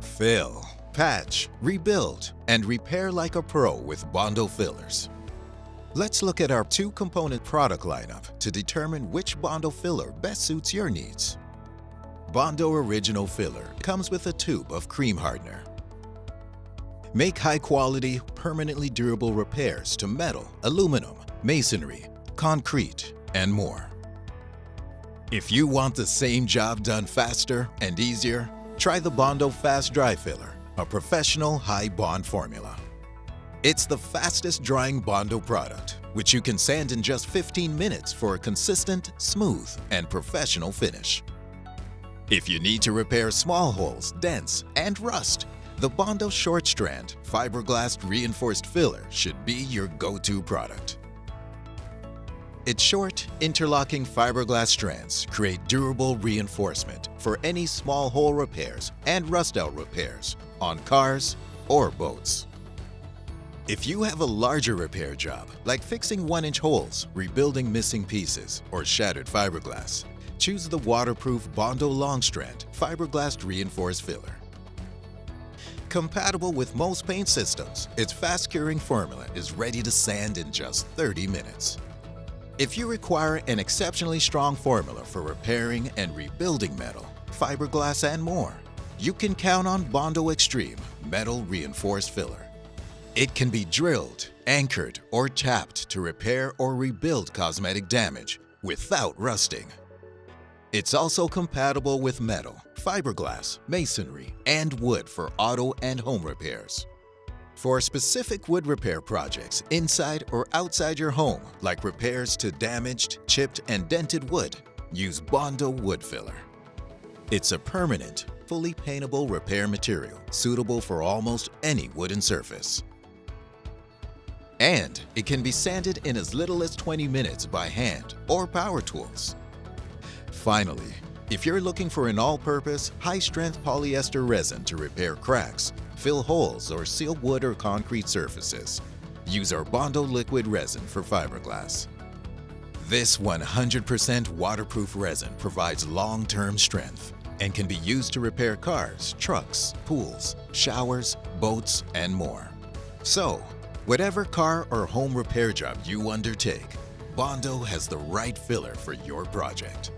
Fill, patch, rebuild, and repair like a pro with Bondo Fillers. Let's look at our two-component product lineup to determine which Bondo filler best suits your needs. Bondo Original Filler comes with a tube of cream hardener. Make high-quality, permanently durable repairs to metal, aluminum, masonry, concrete, and more. If you want the same job done faster and easier, try the Bondo Fast Dry Filler, a professional high-bond formula. It's the fastest drying Bondo product, which you can sand in just 15 minutes for a consistent, smooth, and professional finish. If you need to repair small holes, dents, and rust, the Bondo Short Strand fiberglass reinforced filler should be your go-to product. Its short, interlocking fiberglass strands create durable reinforcement for any small hole repairs and rust-out repairs on cars or boats. If you have a larger repair job, like fixing 1-inch holes, rebuilding missing pieces, or shattered fiberglass, choose the waterproof Bondo Long Strand fiberglass reinforced filler. Compatible with most paint systems, its fast-curing formula is ready to sand in just 30 minutes. If you require an exceptionally strong formula for repairing and rebuilding metal, fiberglass, and more, you can count on Bondo Extreme Metal Reinforced Filler. It can be drilled, anchored, or tapped to repair or rebuild cosmetic damage without rusting. It's also compatible with metal, fiberglass, masonry, and wood for auto and home repairs. For specific wood repair projects inside or outside your home, like repairs to damaged, chipped, and dented wood, use Bondo Wood Filler. It's a permanent, fully paintable repair material suitable for almost any wooden surface. And it can be sanded in as little as 20 minutes by hand or power tools. Finally, if you're looking for an all-purpose, high-strength polyester resin to repair cracks, fill holes, or seal wood or concrete surfaces, use our Bondo liquid resin for fiberglass. This 100% waterproof resin provides long-term strength and can be used to repair cars, trucks, pools, showers, boats, and more. So, whatever car or home repair job you undertake, Bondo has the right filler for your project.